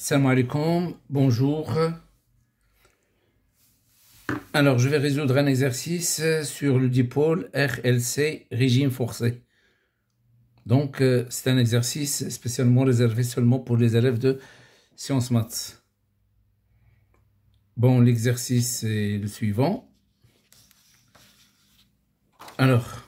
Salam alaikum, bonjour. Alors, je vais résoudre un exercice sur le dipôle RLC, régime forcé. Donc, c'est un exercice spécialement réservé seulement pour les élèves de sciences maths. Bon, l'exercice est le suivant. Alors,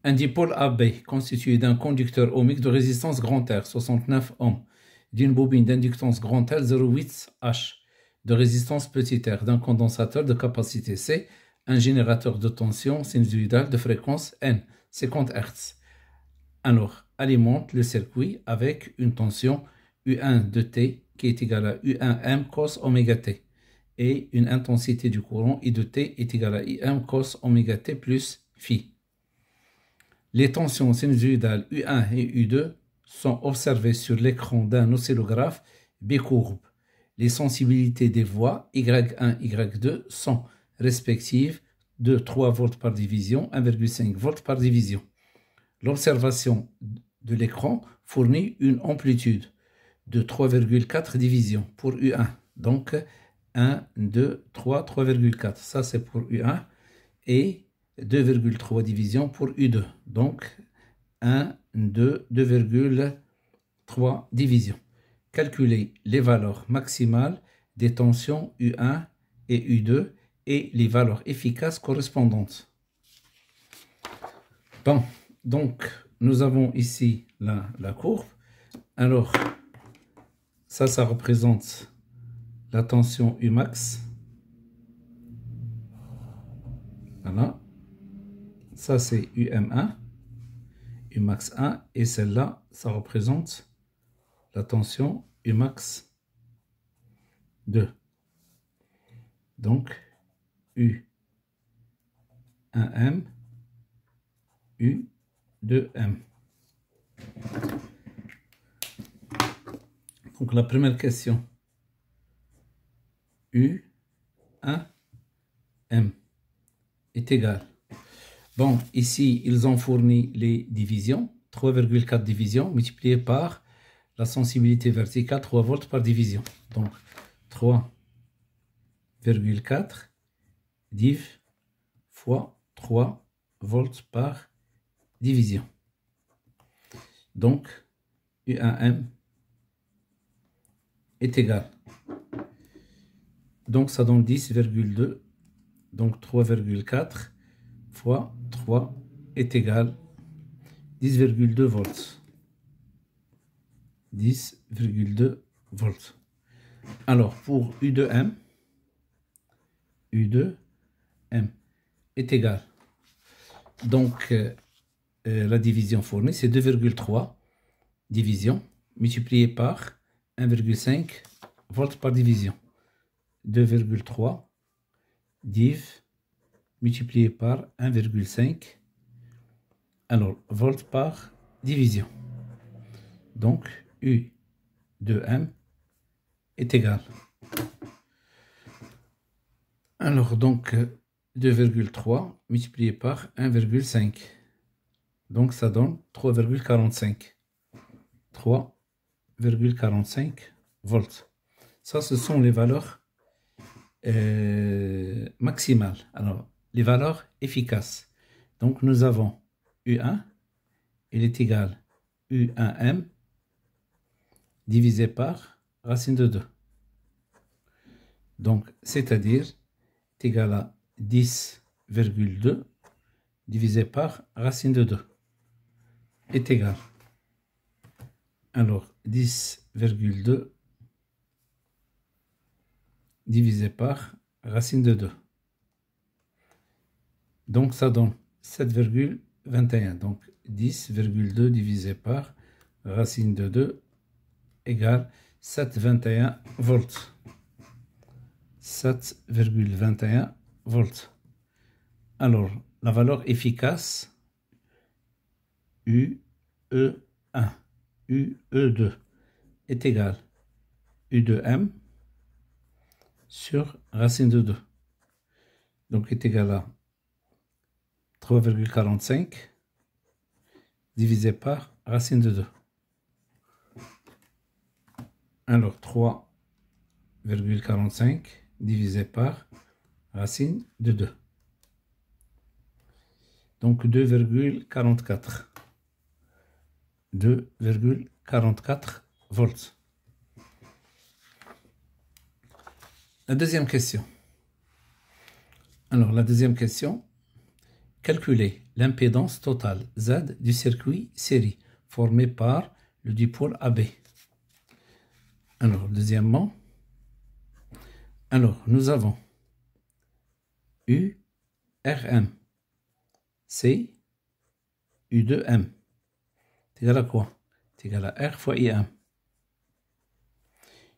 un dipôle AB constitué d'un conducteur ohmique de résistance grand R, 69 ohms, d'une bobine d'inductance grand L, 0,8 H, de résistance petit r, d'un condensateur de capacité C, un générateur de tension sinusoïdale de fréquence N, 50 Hz. Alors, alimente le circuit avec une tension U1 de T qui est égale à U1M cos oméga T et une intensité du courant I de T est égale à IM cos oméga T plus phi. Les tensions sinusoïdales U1 et U2 sont observées sur l'écran d'un oscillographe bicourbe. Les sensibilités des voies Y1 et Y2 sont respectives de 3 volts par division, 1,5 volts par division. L'observation de l'écran fournit une amplitude de 3,4 divisions pour U1. Donc 1, 2, 3, 3,4. Ça c'est pour U1 et 2,3 divisions pour U2. Donc 1, 2, 2,3 divisions. Calculez les valeurs maximales des tensions U1 et U2 et les valeurs efficaces correspondantes. Bon, donc nous avons ici la courbe. Alors, ça représente la tension Umax. Voilà. Ça, c'est UM1, Umax 1, et celle-là, ça représente la tension Umax 2. Donc, U1M, U2M. Donc, la première question, U1M est égal. Bon, ici, ils ont fourni les divisions, 3,4 divisions multipliées par la sensibilité verticale, 3 volts par division. Donc, 3,4 div fois 3 volts par division. Donc, U1M est égal. Donc, ça donne 10,2. Donc, 3,4 fois 3 est égal 10,2 volts. 10,2 volts. Alors, pour U2M est égal. Donc, la division fournie, c'est 2,3 division multiplié par 1,5 volts par division. 2,3 div multiplié par 1,5, alors volts par division. Donc U2M est égal. Alors donc 2,3 multiplié par 1,5. Donc ça donne 3,45. 3,45 volts. Ça, ce sont les valeurs maximales. Alors, les valeurs efficaces. Donc, nous avons U1, il est égal U1M divisé par racine de 2. Donc, c'est-à-dire, est égal à 10,2 divisé par racine de 2 est égal. Alors, 10,2 divisé par racine de 2. Donc, ça donne 7,21. Donc, 10,2 divisé par racine de 2 égale 7,21 volts. 7,21 volts. Alors, la valeur efficace, UE1, UE2 est égal U2M sur racine de 2. Donc, est égal à 3,45 divisé par racine de 2. Alors 3,45 divisé par racine de 2. Donc 2,44. 2,44 volts. La deuxième question. Alors la deuxième question, calculer l'impédance totale Z du circuit série formé par le dipôle AB. Alors deuxièmement, nous avons URM, C, U2M. C'est égal à quoi? C'est égal à R fois IM.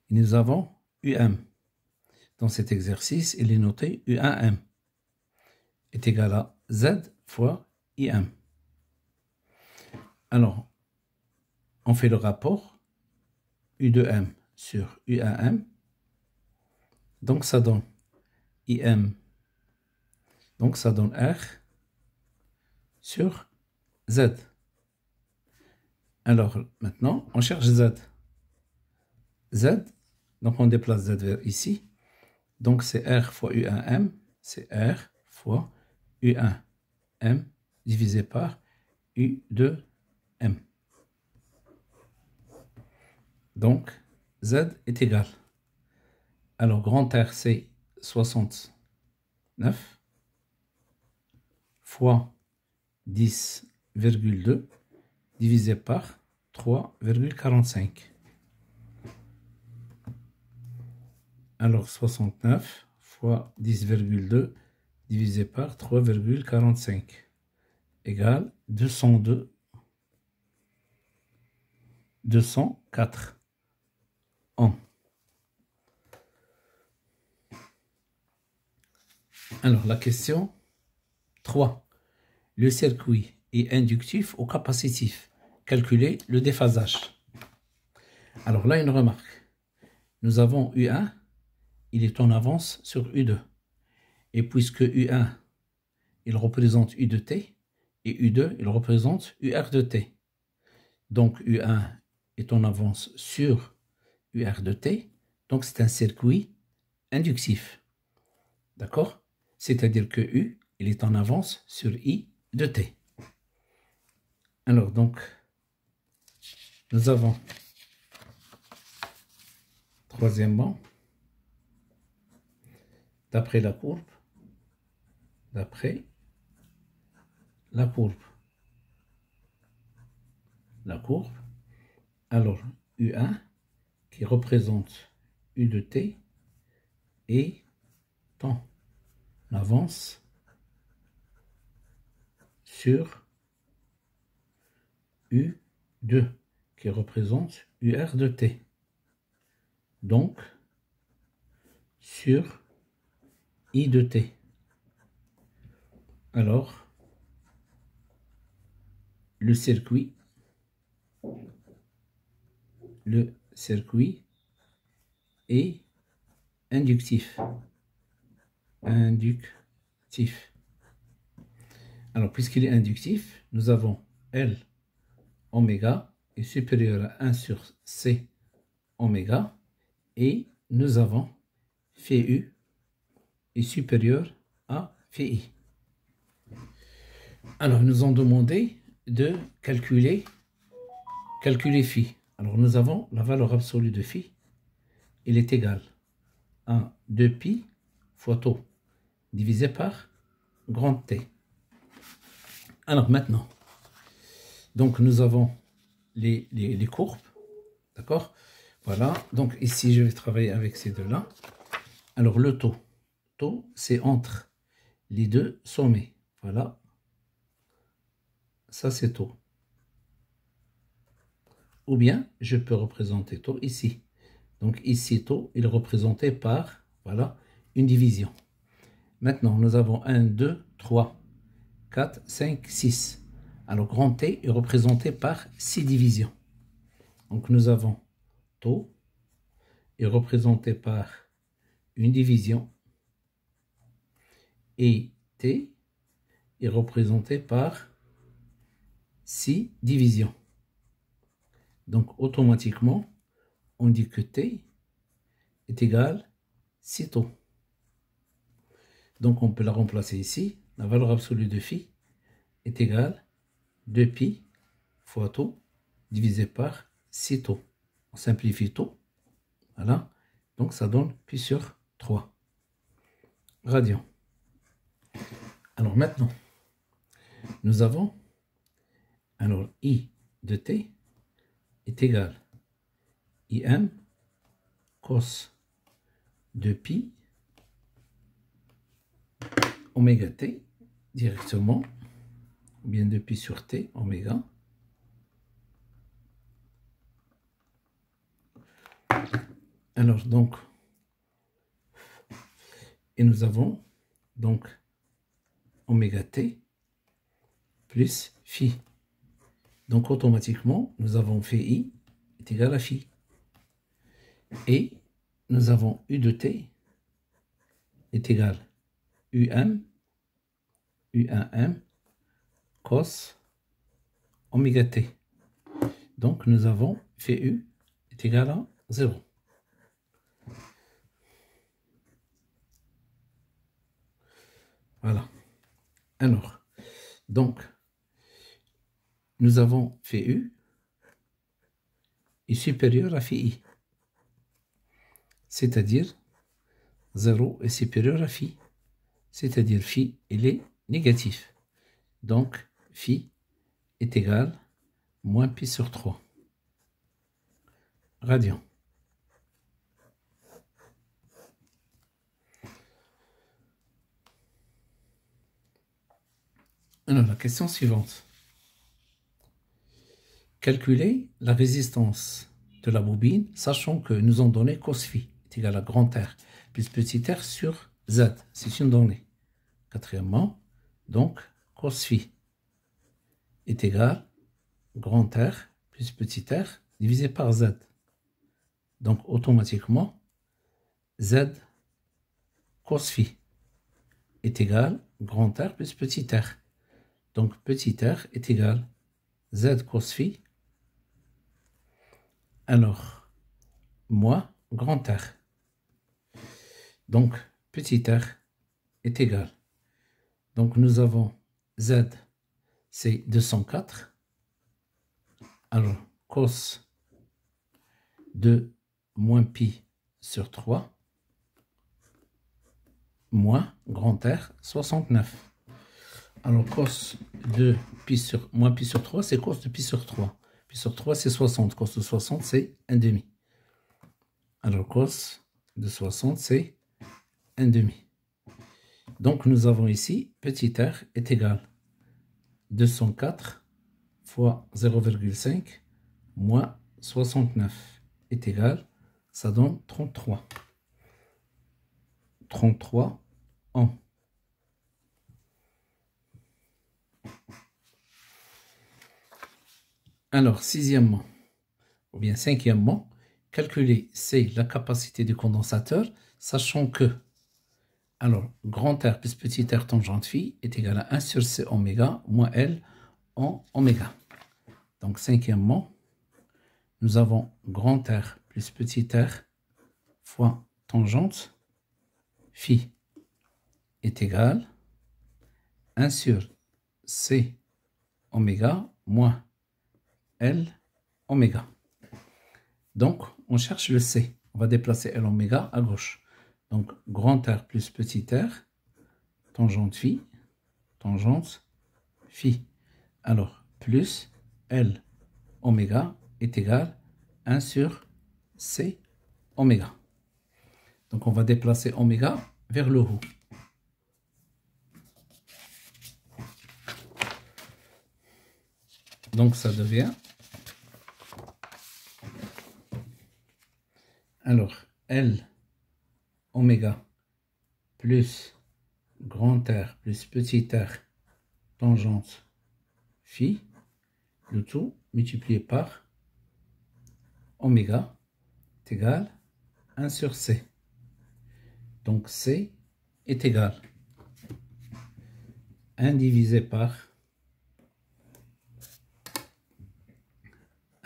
Et nous avons UM. Dans cet exercice, il est noté U1M est égal à Z fois IM. Alors, on fait le rapport U2M sur U1M. Donc, ça donne IM. Donc, ça donne R sur Z. Alors, maintenant, on cherche Z. Z, donc on déplace Z vers ici. Donc, c'est R fois U1M, c'est R fois U1M divisé par U2M. Donc, Z est égal. Alors, grand R, c'est 69 fois 10,2 divisé par 3,45. Alors 69 fois 10,2 divisé par 3,45 égale 204 ohms. Alors la question 3. Le circuit est inductif ou capacitif. Calculer le déphasage. Alors là, une remarque. Nous avons U1, il est en avance sur U2. Et puisque U1, il représente U de T, et U2, il représente UR de T. Donc U1 est en avance sur UR de T, donc c'est un circuit inductif. D'accord? C'est-à-dire que U, il est en avance sur I de T. Alors donc, nous avons, troisièmement, d'après la courbe, alors U1 qui représente U de T est en avance sur U2 qui représente UR de T. Donc, sur I de T. Alors, le circuit est inductif. Alors, puisqu'il est inductif, nous avons L oméga est supérieur à 1 sur C oméga et nous avons phi U est supérieur à phi I. Alors, ils nous ont demandé de calculer phi. Alors, nous avons la valeur absolue de phi. Il est égal à 2pi fois tau divisé par grand T. Alors, maintenant, donc nous avons les courbes. D'accord? Voilà. Donc, ici, je vais travailler avec ces deux-là. Alors, le taux. Taux, c'est entre les deux sommets. Voilà. Ça, c'est taux. Ou bien, je peux représenter taux ici. Donc, ici, taux, il est représenté par, voilà, une division. Maintenant, nous avons 1, 2, 3, 4, 5, 6. Alors, grand T est représenté par 6 divisions. Donc, nous avons taux est représenté par une division et T est représenté par 6 divisions. Donc, automatiquement, on dit que T est égal 6 taux. Donc, on peut la remplacer ici. La valeur absolue de phi est égale 2pi fois taux divisé par 6 taux. On simplifie taux. Voilà. Donc, ça donne pi sur 3 radians. Alors, maintenant, nous avons, alors, I de T est égal Im cos de pi oméga t directement, ou bien de pi sur t oméga. Alors donc, et nous avons donc oméga t plus phi. Donc automatiquement, nous avons fait I est égal à phi. Et nous avons U de t est égal U1M cos oméga t. Donc nous avons fait U est égal à 0. Voilà. Alors, donc, nous avons fait U est supérieur à phi I. C'est-à-dire 0 est supérieur à phi. C'est-à-dire phi, il est négatif. Donc, phi est égal moins pi sur 3 radians. Alors, la question suivante. Calculer la résistance de la bobine, sachant que nous ont donné cos phi est égal à grand R plus petit r sur Z. C'est une donnée. Quatrièmement, donc, cos phi est égal grand R plus petit r divisé par Z. Donc, automatiquement, Z cos phi est égal grand R plus petit r. Donc, petit r est égal Z cos phi. Alors, moins grand R. Donc, petit r est égal. Donc, nous avons Z, c'est 204. Alors, cos de moins pi sur 3 moins grand R, 69. Alors, cos de pi sur, moins pi sur 3, c'est cos de pi sur 3. Pi sur 3, c'est 60. Cos de 60, c'est 1,5. Alors, cos de 60, c'est 1,5. Donc, nous avons ici, petit r est égal 204 fois 0,5 moins 69 est égal, ça donne 33. 33 ohms. Alors, sixièmement, ou bien cinquièmement, calculer C, la capacité du condensateur, sachant que, alors, grand R plus petit r tangente phi est égal à 1 sur C oméga moins L en oméga. Donc, cinquièmement, nous avons grand R plus petit r fois tangente phi est égal 1 sur C oméga moins L oméga. Donc, on cherche le C. On va déplacer L oméga à gauche. Donc, grand R plus petit r, tangente phi. Alors, plus L oméga est égal 1 sur C oméga. Donc, on va déplacer oméga vers le haut. Donc, ça devient, alors, L oméga plus grand R plus petit r tangente phi, le tout multiplié par oméga est égal 1 sur C. Donc, C est égal 1 divisé par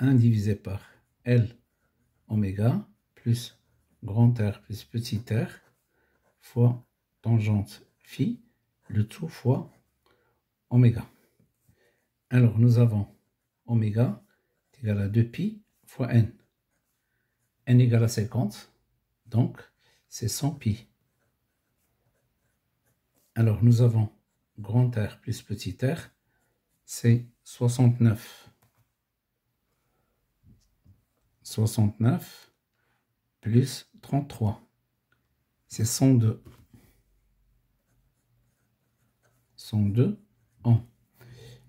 1 divisé par L oméga plus grand R plus petit r fois tangente phi, le tout fois oméga. Alors nous avons oméga est égal à 2pi fois n. N égale à 50, donc c'est 100 pi. Alors nous avons grand R plus petit r, c'est 69. 69 plus 33, c'est 102. 102 ans.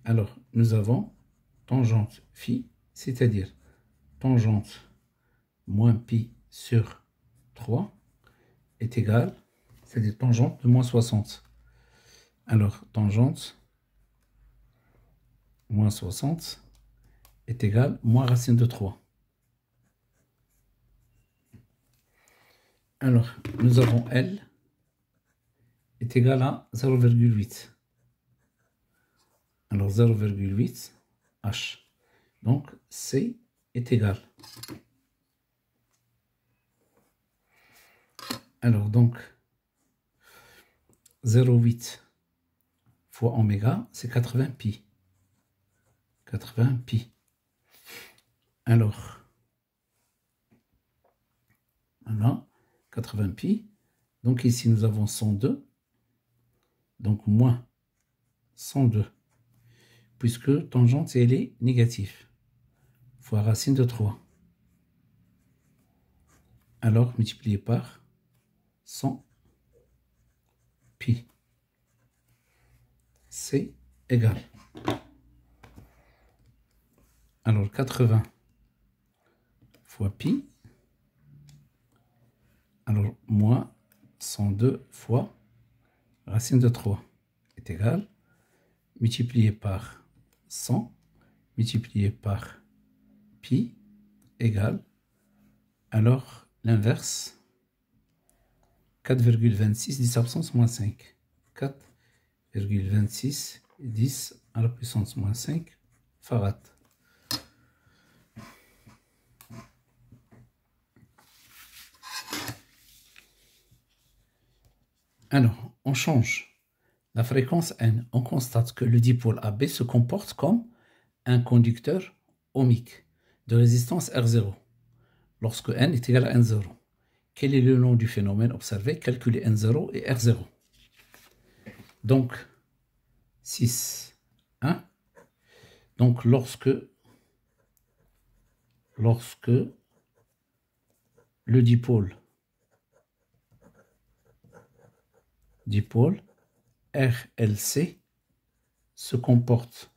Alors, nous avons tangente phi, c'est-à-dire tangente moins pi sur 3 est égale, c'est-à-dire tangente de moins 60. Alors, tangente moins 60 est égale moins racine de 3. Alors, nous avons L est égal à 0,8. Alors 0,8 H. Donc C est égal. Alors donc 0,8 fois oméga, c'est 80 pi. 80 pi. Alors, voilà, 80 pi. Donc ici nous avons 102. Donc moins 102. Puisque tangente, elle est négative, fois racine de 3. Alors, multiplié par 100 pi. C'est égal. Alors, 80 fois pi. Alors, moins 102 fois racine de 3 est égal. Multiplié par 100 multiplié par pi égale, alors l'inverse, 4,26 10 absence moins 5. 4,26 10 à la puissance moins 5 farad. Alors, on change la fréquence n. On constate que le dipôle AB se comporte comme un conducteur ohmique de résistance R0 lorsque n est égal à N0. Quel est le nom du phénomène observé? Calculez N0 et R0. Donc, 6, 1. Donc, lorsque le dipôle RLC se comporte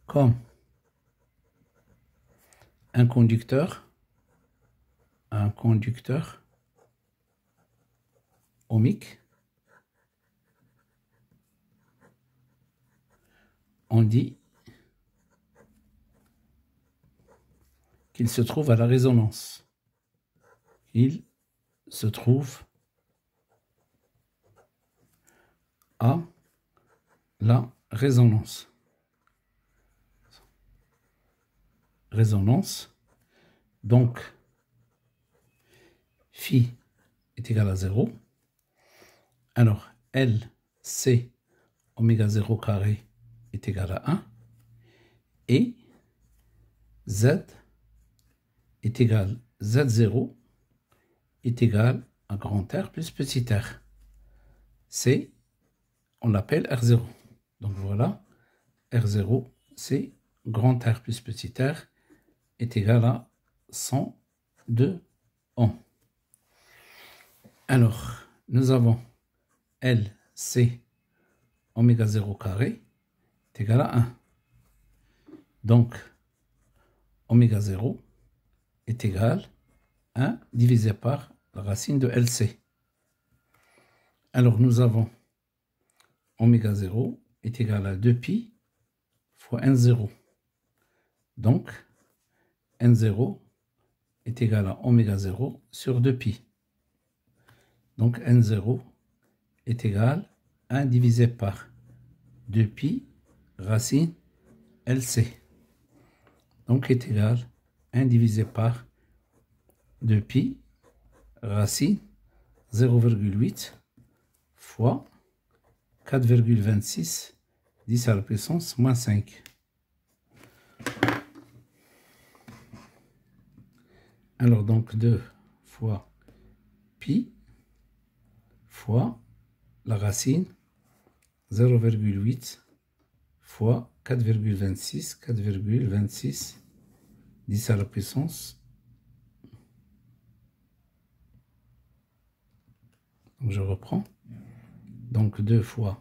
comme un conducteur ohmique, on dit qu'il se trouve à la résonance. Il se trouve à la résonance. Donc, phi est égal à 0. Alors, LC oméga 0 carré est égal à 1. Et Z est égal, Z0 est égal à grand R plus petit r. C'est, on l'appelle R0. Donc voilà, R0, c'est grand R plus petit r est égal à 102 ohms. Alors, nous avons LC oméga 0 carré est égal à 1. Donc, oméga 0 est égal à 1 divisé par la racine de LC. Alors, nous avons oméga 0 est égal à 2pi fois N0. Donc, N0 est égal à oméga 0 sur 2pi. Donc, N0 est égal à 1 divisé par 2pi racine LC. Donc est égal à 1 divisé par 2 pi racine 0,8 fois 4,26 10 à la puissance moins 5. Alors donc 2 fois pi fois la racine 0,8 fois 4,26 10 à la puissance. Donc je reprends. Donc 2 fois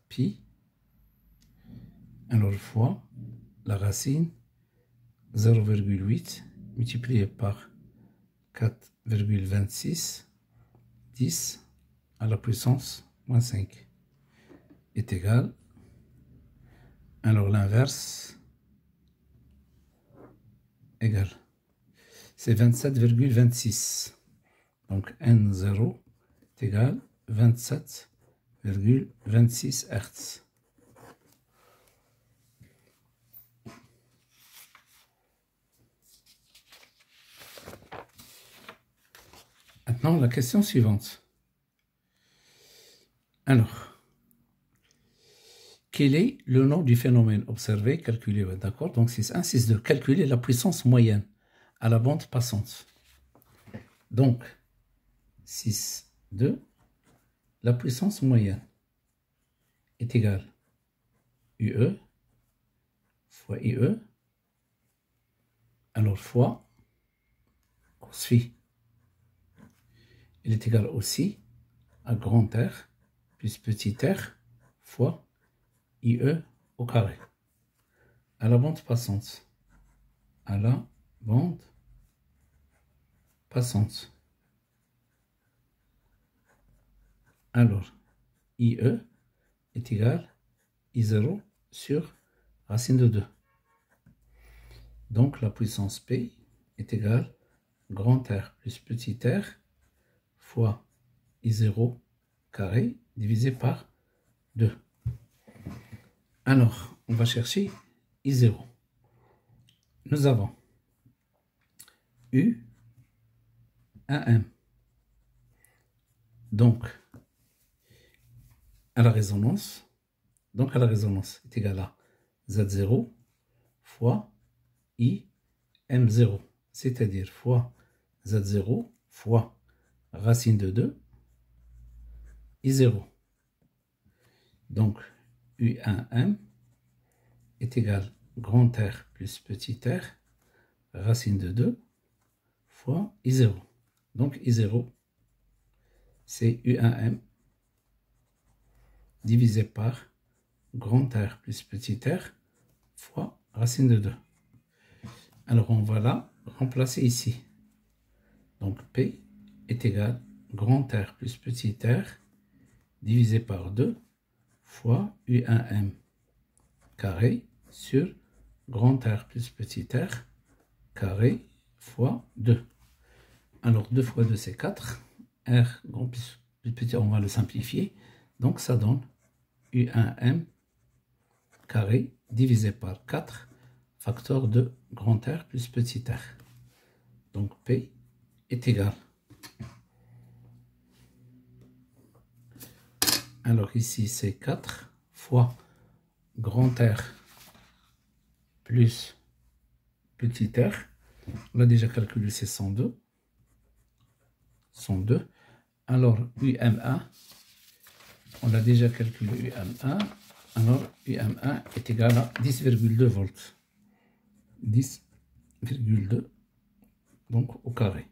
pi, alors fois la racine 0,8 multiplié par 4,26 10 à la puissance moins 5 est égal. Alors l'inverse égal. C'est 27,26. Donc N0 est égal 27,26 Hz. Maintenant, la question suivante. Alors, quel est le nom du phénomène observé, calculé, d'accord? Donc 6.1, 6.2. Calculer la puissance moyenne à la bande passante. Donc, 6.2, la puissance moyenne est égale UE fois IE, alors fois cos phi. Il est égal aussi à grand R plus petit r fois IE au carré. À la bande passante. À la bande passante. Alors, IE est égal à I0 sur racine de 2. Donc, la puissance P est égale grand R plus petit r fois I0 carré divisé par 2. Alors, on va chercher I0. Nous avons U, 1M. Donc, à la résonance est égal à Z0 fois I M0, c'est-à-dire fois Z0 fois racine de 2 I0. Donc, U1M est égal grand R plus petit r racine de 2 fois I0. Donc, I0, c'est U1M divisé par grand R plus petit r fois racine de 2. Alors, on va la remplacer ici. Donc, P est égal grand R plus petit r divisé par 2 fois U1M carré sur grand R plus petit r carré fois 2. Alors, 2 fois 2, c'est 4. R grand plus petit, on va le simplifier. Donc, ça donne U1M carré divisé par 4, facteur de grand R plus petit r. Donc, P est égal. Alors, ici, c'est 4 fois grand R plus petit r. On a déjà calculé, c'est 102. 102. Alors, UM1, on a déjà calculé UM1. Alors, UM1 est égal à 10,2 volts. 10,2, donc au carré.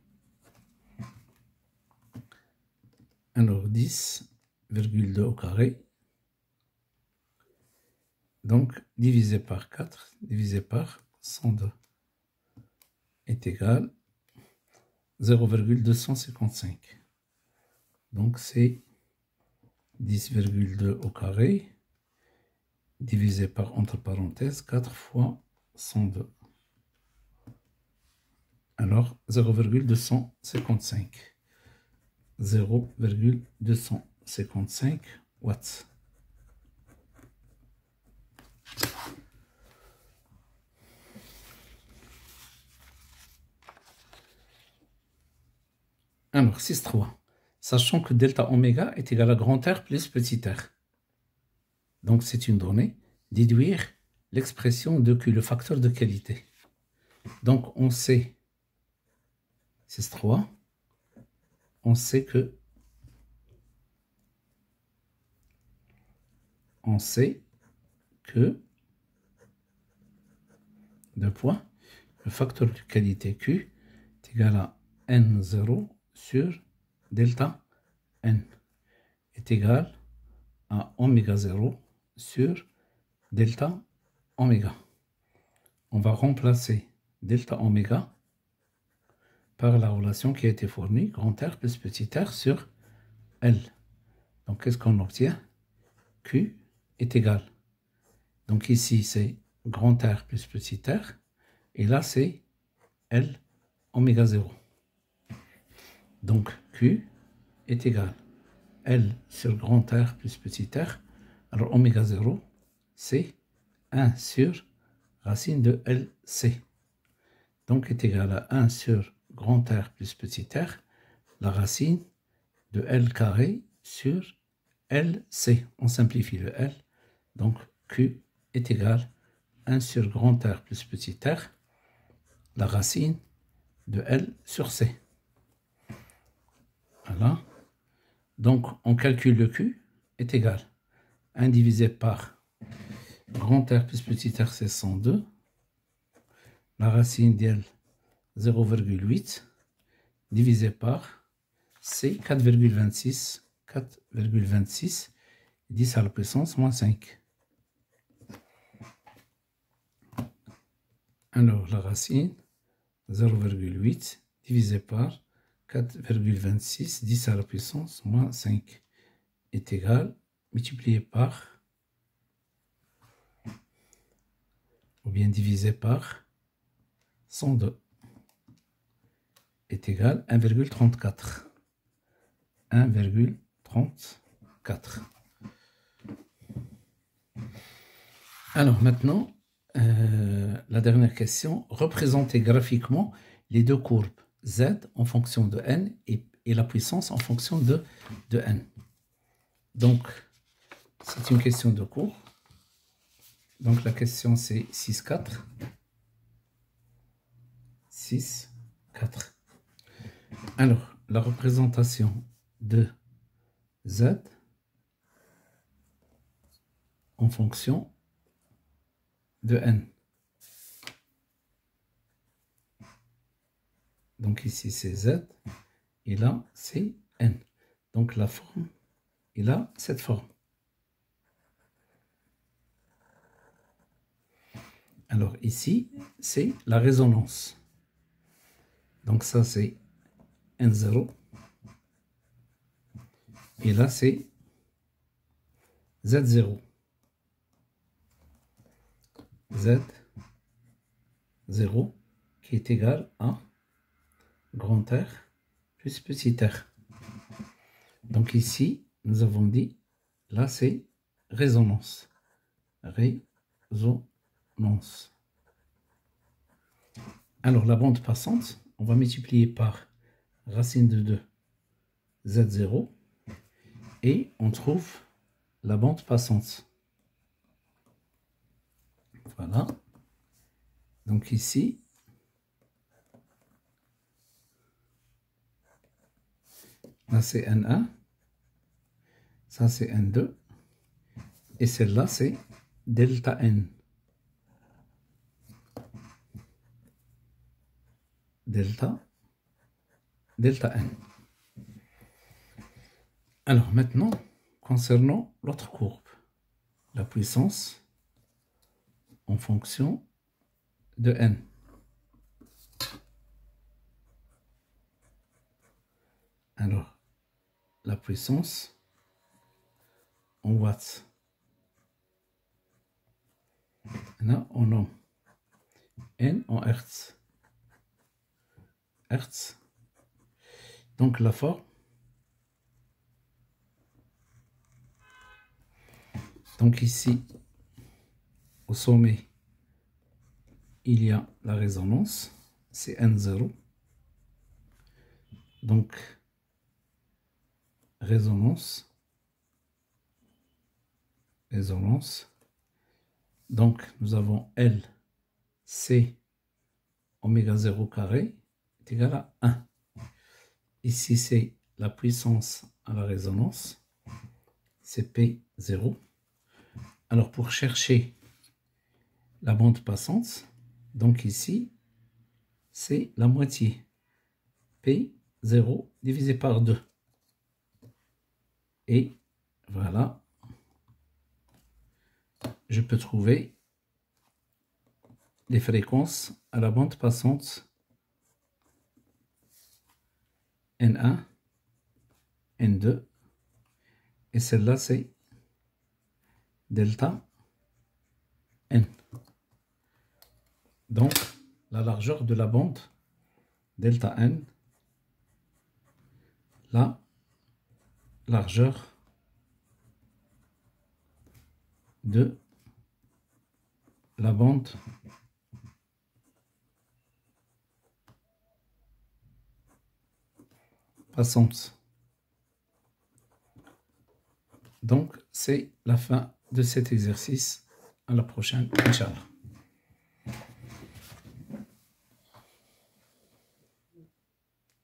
Alors, 10,2 au carré. Donc, divisé par 4, divisé par 102 est égal à 0,255. Donc, c'est 10,2 au carré divisé par, entre parenthèses, 4 fois 102. Alors, 0,255. 0,255 watts. Alors, 6,3. Sachant que delta oméga est égal à grand R plus petit r. Donc, c'est une donnée. Déduire l'expression de Q, le facteur de qualité. Donc, on sait, 6,3, on sait que deux points, le facteur de qualité Q est égal à N0 sur delta N est égal à oméga 0 sur delta oméga. On va remplacer delta oméga par la relation qui a été fournie, grand R plus petit r sur L. Donc, qu'est-ce qu'on obtient? Q est égal. Donc, ici, c'est grand R plus petit r. Et là, c'est L oméga 0. Donc, Q est égal L sur grand R plus petit r. Alors, oméga 0, c'est 1 sur racine de LC. Donc, est égal à 1 sur grand R plus petit r, la racine de L carré sur LC. On simplifie le L. Donc, Q est égal à 1 sur grand R plus petit r, la racine de L sur C. Voilà. Donc, on calcule le Q est égal à 1 divisé par grand R plus petit r, c'est 102. La racine d'L, 0,8 divisé par C, 4,26. 4,26, 10 à la puissance moins 5. Alors, la racine, 0,8 divisé par 4,26, 10 à la puissance moins 5 est égal, multiplié par, ou bien divisé par 102 est égal à 1,34. 1,34. Alors maintenant, la dernière question. Représentez graphiquement les deux courbes Z en fonction de N et la puissance en fonction de N. Donc, c'est une question de cours. Donc, la question, c'est 6,4. 6,4. Alors, la représentation de Z en fonction de N. Donc ici c'est Z et là c'est N. Donc la forme, il a cette forme. Alors ici c'est la résonance. Donc ça c'est N0. Et là c'est Z0. Z0 qui est égal à grand R plus petit r. Donc ici, nous avons dit, là c'est résonance. Résonance. Alors la bande passante, on va multiplier par racine de 2 Z0 et on trouve la bande passante. Voilà. Donc ici, là c'est N1, ça c'est N2, et celle-là c'est delta N. Delta N. Alors maintenant, concernant l'autre courbe, la puissance en fonction de N. Alors, la puissance en watts. Là, on nomme N en Hertz. Hertz. Donc, la forme. Donc, ici, au sommet, il y a la résonance, c'est N0. Donc, résonance. Donc, nous avons L, C, oméga 0 carré est égal à 1. Ici, c'est la puissance à la résonance, c'est P0. Alors, pour chercher la bande passante, donc ici, c'est la moitié. P0 divisé par 2. Et voilà, je peux trouver les fréquences à la bande passante N1, N2, et celle-là c'est delta N. Donc, la largeur de la bande delta N, la largeur de la bande passante. Donc, c'est la fin de cet exercice. À la prochaine, Inch'Allah.